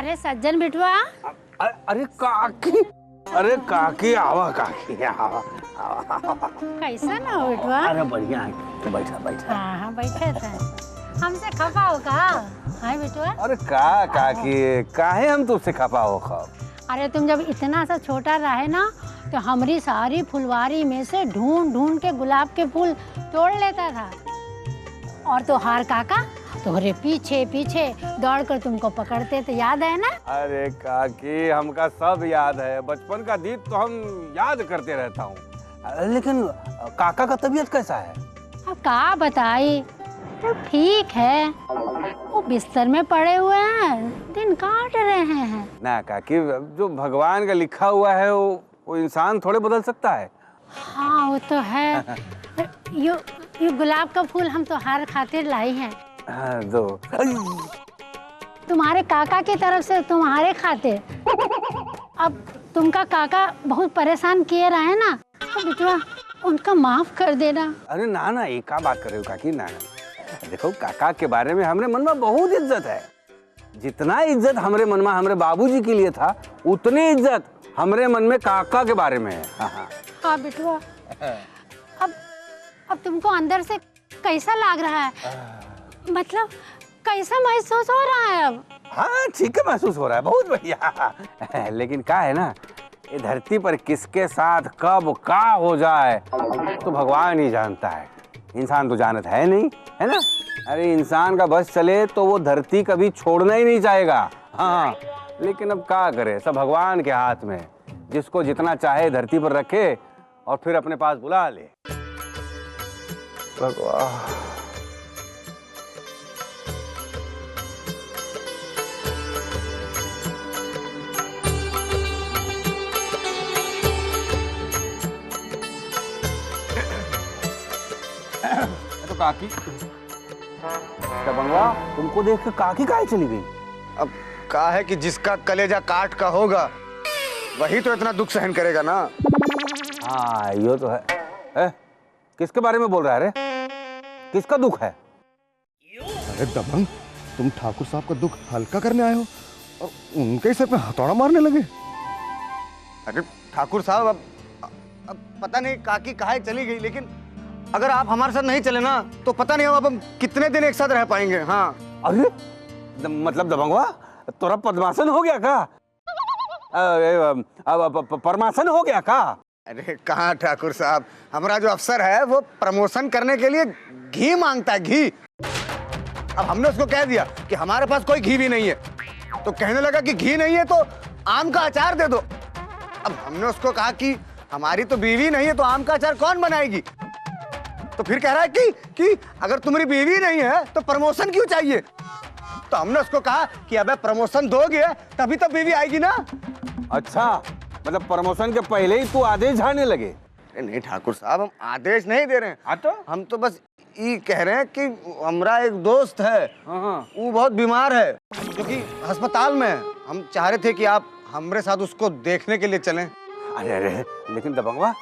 अरे सज्जन बिटवा। अरे काकी, अरे काकी आवा, काकी आवा। कैसा ना हो बिटवा? अरे बढ़िया है, बैठा बैठा। हाँ बैठे थे। हमसे खपा हो का? हाय बिटवा। अरे काकी, काहे हम तुझसे खपा हो खब? अरे तुम जब इतना सा छोटा रहे ना तो हमारी सारी फुलवारी में से ढूंढ ढूंढ के गुलाब के फूल तोड़ लेता था। और तोहार काका तुम्हारे पीछे पीछे दौड़ कर तुमको पकड़ते थे, याद है ना? अरे काकी हमका सब याद है, बचपन का दिन तो हम याद करते रहता हूँ। लेकिन काका का तबीयत कैसा है? अब का बताई, तो ठीक है, वो बिस्तर में पड़े हुए हैं, दिन काट रहे हैं। ना काकी, जो भगवान का लिखा हुआ है वो इंसान थोड़े बदल सकता है। हाँ वो तो है। ये गुलाब का फूल हम तोहार खातिर लाई हैं। हाँ, दो। तुम्हारे काका की तरफ से तुम्हारे खातिर। अब तुमका काका बहुत परेशान किए रहे ना, तो बिटवा उनका माफ कर देना। अरे ना ना, एक बात कर रहे हो काकी? ना ना, देखो काका के बारे में हमरे मन में बहुत इज्जत है। जितना इज्जत हमरे मन में हमरे बाबूजी के लिए था, उतनी इज्जत हमरे मन में काका के बारे में है। हाँ बिटवा। अब तुमको अंदर से कैसा लग रहा है? मतलब कैसा महसूस हो रहा है अब? हाँ ठीक है, महसूस हो रहा है, बहुत बढ़िया। लेकिन क्या है ना, ये धरती पर किसके साथ कब का हो जाए तो भगवान ही जानता है, इंसान तो जानत है नहीं, है ना? अरे इंसान का बस चले तो वो धरती कभी छोड़ना ही नहीं चाहेगा। हाँ, लेकिन अब क्या करे, सब भगवान के हाथ में। जिसको जितना चाहे धरती पर रखे और फिर अपने पास बुला ले। भगवान। तो काकी, दबंगवा, तुमको देख के काकी काहे चली गई? अब का है कि जिसका कलेजा काट का होगा वही तो इतना दुख सहन करेगा ना। हाँ ये तो है। किसके बारे में बोल रहा है रे? किसका दुख है? अरे दबंग, तुम ठाकुर साहब का दुख हल्का करने आए हो और उनके सिर पे हथौड़ा मारने लगे। अरे ठाकुर साहब, अब पता नहीं काकी कहाँ चली गई, लेकिन अगर आप हमारे साथ नहीं चले ना तो पता नहीं अब हम कितने दिन एक साथ रह पाएंगे। हाँ। अरे मतलब दबंगवा, तोरा पद्मासन हो गया का? परमासन हो गया का? अरे कहाँ ठाकुर साहब, हमारा जो अफसर है वो प्रमोशन करने के लिए घी मांगता है, घी। अब हमने उसको कह दिया कि हमारे पास कोई घी भी नहीं है, तो कहने लगा कि घी नहीं है तो आम का अचार दे दो। अब हमने उसको कहा कि हमारी तो बीवी नहीं है तो आम का अचार कौन बनाएगी? तो फिर कह रहा है कि अगर तुम्हारी बीवी नहीं है तो प्रमोशन क्यों चाहिए? तो हमने उसको कहा कि अबे प्रमोशन दोगे तभी तो बीवी आएगी ना। अच्छा, मतलब प्रमोशन के पहले ही तू आदेश झाड़ने लगे? अरे नहीं ठाकुर साहब, हम आदेश नहीं दे रहे हैं। तो हम तो बस ये कह रहे हैं कि हमारा एक दोस्त है, वो बहुत बीमार है, क्योंकि अस्पताल में है। हम चाह रहे थे कि आप हमारे साथ उसको देखने के लिए चलें। अरे अरे, लेकिन दबंगवा,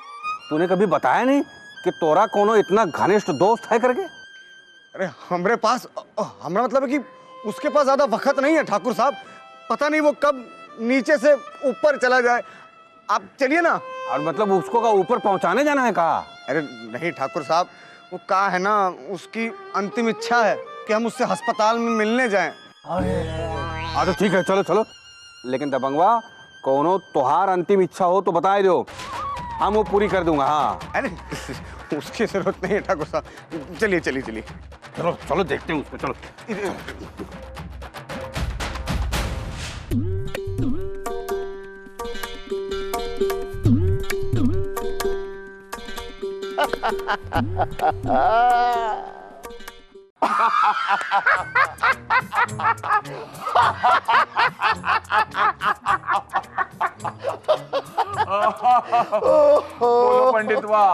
तूने कभी बताया नहीं कि तोरा कोनो इतना घनिष्ठ दोस्त है करके? अरे हमारे पास, हमारा मतलब है कि उसके पास ज्यादा वक्त नहीं है ठाकुर साहब। पता नहीं वो कब नीचे से ऊपर चला जाए। आप चलिए ना। और मतलब उसको का ऊपर पहुंचाने जाना है कहा? अरे नहीं ठाकुर साहब, वो कहा है ना, उसकी अंतिम इच्छा है कि हम उससे अस्पताल में मिलने जाएं। अरे तो ठीक है, चलो चलो। लेकिन दबंगवा, कोनो तोहार अंतिम इच्छा हो तो बता दो, हम वो पूरी कर दूंगा। हाँ। अरे उसकी जरूरत नहीं है ठाकुर साहब, चलिए चलिए चलिए। चलो चलो, देखते हैं उसको, चलो। बोलो पंडितवा,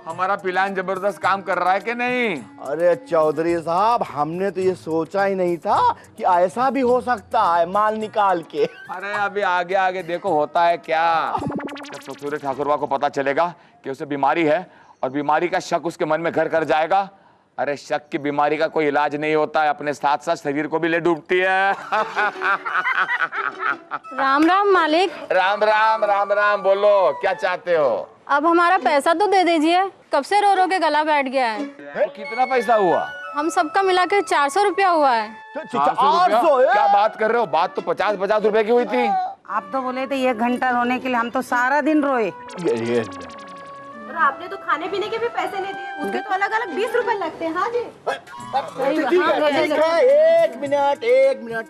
हमारा प्लान जबरदस्त काम कर रहा है कि नहीं? अरे चौधरी साहब, हमने तो ये सोचा ही नहीं था कि ऐसा भी हो सकता है माल निकाल के। अरे अभी आगे आगे देखो होता है क्या। जब ससुर ठाकुरवा को पता चलेगा कि उसे बीमारी है और बीमारी का शक उसके मन में घर कर जाएगा, अरे शक की बीमारी का कोई इलाज नहीं होता है, अपने साथ साथ शरीर को भी ले डूबती है। राम राम मालिक। राम राम राम राम, बोलो क्या चाहते हो? अब हमारा पैसा तो दे दीजिए, कब से रो रो के गला बैठ गया है। तो कितना पैसा हुआ? हम सबका मिला के 400 रुपया हुआ है। 400 रुपया? क्या बात कर रहे हो? बात तो 50-50 रुपए की हुई थी। आप तो बोले थे 1 घंटा रोने के लिए, हम तो सारा दिन रोए। और आपने तो खाने पीने के भी पैसे नहीं दिए, उसके तो अलग अलग 20 रुपए लगते हैं। हाँ जी। एक मिनट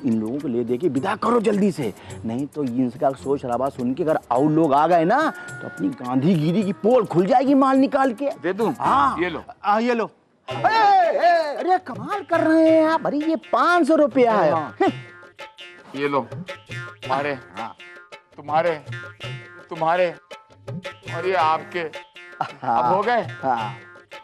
इन लोगों को ले दे के विदा करो जल्दी से, नहीं तो इनका शोर शराबा सुन के अगर और लोग आ गए ना तो अपनी गांधीगिरी की पोल खुल जाएगी माल निकाल के। दे दूं? हाँ ये लो। ये लो। अरे कमाल कर रहे हैं आप, अरे ये 500 रुपया है। ये लो तुम्हारे, तुम्हारे तुम्हारे और ये आपके। अब हो गए? हाँ।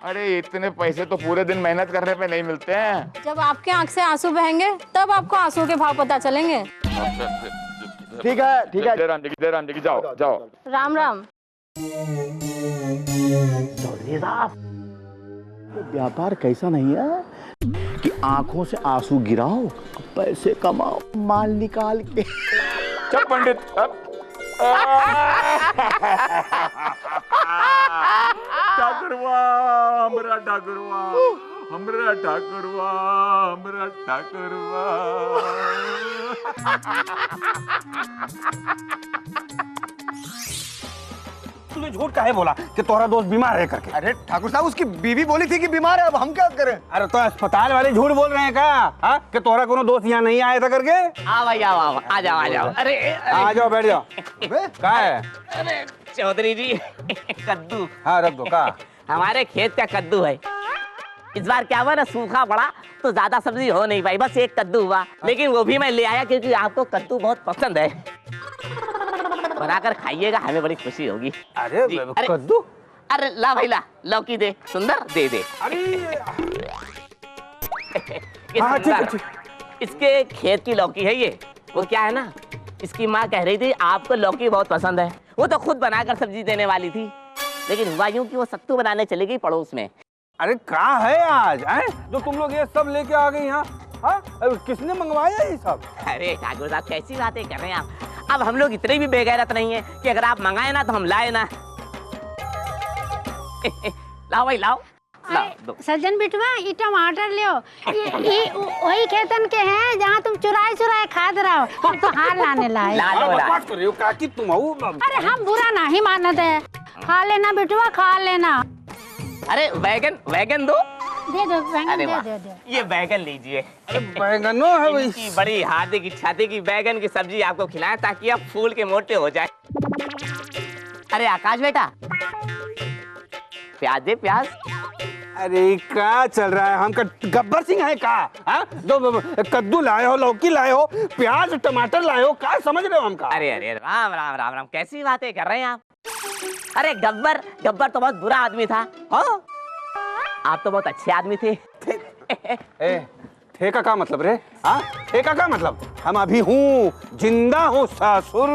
अरे इतने पैसे तो पूरे दिन मेहनत करने पे नहीं मिलते हैं। जब आपके आंख से आंसू बहेंगे तब आपको आंसू के भाव पता चलेंगे। ठीक है ठीक है। जय राम जी की, जाओ जाओ। राम राम। चौधरी साहब, व्यापार कैसा नहीं है कि आंखों से आंसू गिराओ, पैसे कमाओ माल निकाल के। चल पंडित। ठाकुरवा हमरा ठाकुरवा, हमरा ठाकुरवा, हमरा ठाकुरवा। तूने झूठ काहे बोला कि तुम्हारा दोस्त बीमार है करके? अरे ठाकुर साहब, उसकी बीवी बोली थी कि बीमार है, अब हम क्या करें? अरे तो अस्पताल वाले झूठ बोल रहे हैं क्या? हाँ, कि तुम्हारा कोनो दोस्त यहाँ नहीं आया था करके? आओ भाई आओ आओ, आ जाओ आ जाओ। अरे आ जाओ, बैठ जाओ। क्या है? अरे चौधरी जी, कद्दू। हाँ रख दो। का हमारे खेत का कद्दू है। इस बार क्या हुआ ना, सूखा पड़ा तो ज्यादा सब्जी हो नहीं पाई, बस एक कद्दू हुआ, लेकिन वो भी मैं ले आया क्योंकि आपको कद्दू बहुत पसंद है। बनाकर खाइएगा, हमें बड़ी खुशी होगी। अरे कद्दू? अरे ला भाई ला, लौकी दे, सुंदर दे दे। अरे ये हाँ, ठीक है, सुंदर, इसके खेत की लौकी है ये। वो क्या है ना, इसकी माँ कह रही थी आपको लौकी बहुत पसंद है, वो तो खुद बनाकर सब्जी देने वाली थी, लेकिन हुआ यूं कि वो सत्तू बनाने चली गई पड़ोस में। अरे कहाँ है आज है जो तुम लोग ये सब लेके आ गए यहाँ? हाँ, किसने मंगवाया ये सब? अरे ठाकुर साहब कैसी बातें कर रहे हैं आप? अब हम लोग इतने भी बेगैरत नहीं है कि अगर आप मंगाए ना तो हम लाए ना। लाओ भाई लाओ, लाओ दो। सज्जन बिटवा, ये टमाटर लियो, ये वही खेतन के हैं जहाँ तुम चुराए चुराए खाद रहो, हम तो हार लाने लाए। ला लो ला। बकवास कर रही हो काकी तुम? अरे हम बुरा नहीं मानते हैं, खा लेना बिटवा, खा लेना। अरे बैगन, बैगन दो। दे दो बैंगन, अरे दे वाह, दे दे। ये बैगन लीजिए। अरे बैगनो है भाई। इनकी बड़ी हार्दिक इच्छा थी कि बैगन की सब्जी आपको खिलाएं ताकि आप फूल के मोटे हो जाए। अरे आकाश बेटा, प्याज दे प्याज। अरे क्या चल रहा है? हम गब्बर सिंह है का? हाँ, जो कद्दू लाए हो, लौकी लाए हो, प्याज टमाटर लाए हो, क्या समझ रहे हो हमका? अरे अरे राम राम राम राम, कैसी बातें कर रहे हैं आप? अरे गब्बर, गब्बर तो बहुत बुरा आदमी था। हाँ, आप तो बहुत अच्छे आदमी थे। ठेका का मतलब रे? हाँ, ठेका का मतलब? हम अभी हूँ, जिंदा हूँ ससुर।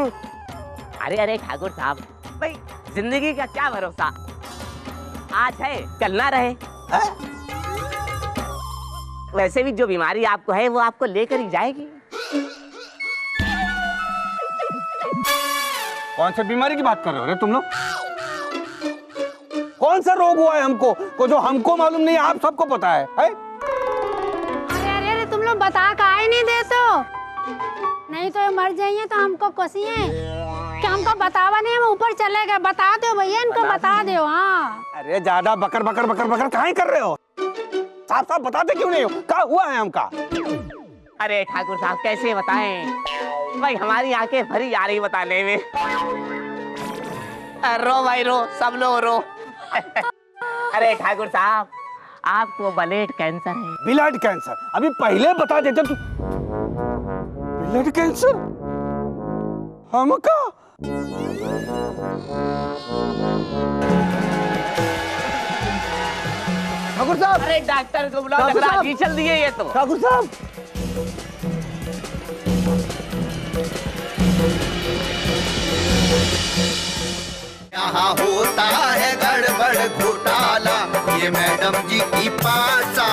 अरे अरे ठाकुर साहब, भाई जिंदगी का क्या भरोसा, आज है कल ना रहे। वैसे भी जो बीमारी आपको है वो आपको लेकर ही जाएगी। कौन सी बीमारी की बात कर रहे हो रे तुम लोग? कौन सा रोग हुआ है हमको को जो हमको मालूम नहीं, आप सबको पता है? अरे अरे अरे, तुम लोग बता काहे नहीं देते हो? नहीं तो ये मर जाइए तो हमको कोसिए कि हमको बतावा नहीं, हम ऊपर चले गए। बता दो भैया, इनको बता दो। हाँ, अरे ज्यादा बकर बकर बकर बकर काहे कर रहे हो? साफ साफ बताते क्यों नहीं हो? क्या हुआ है हमका? अरे ठाकुर साहब कैसे बताएं, भाई हमारी आंखें भरी आ रही बताने में। रो भाई रो, सब लोग रो। अरे ठाकुर साहब, आपको ब्लड कैंसर है। Blood cancer? अभी पहले बता देते तू। ब्लड कैंसर हमका? ठाकुर साहब, अरे डॉक्टर को बुलाओ, ठाकुर साहब। जी चल दिए ये तो। ठाकुर साहब, यहाँ होता है गड़बड़ घोटाला, ये मैडम जी की पासा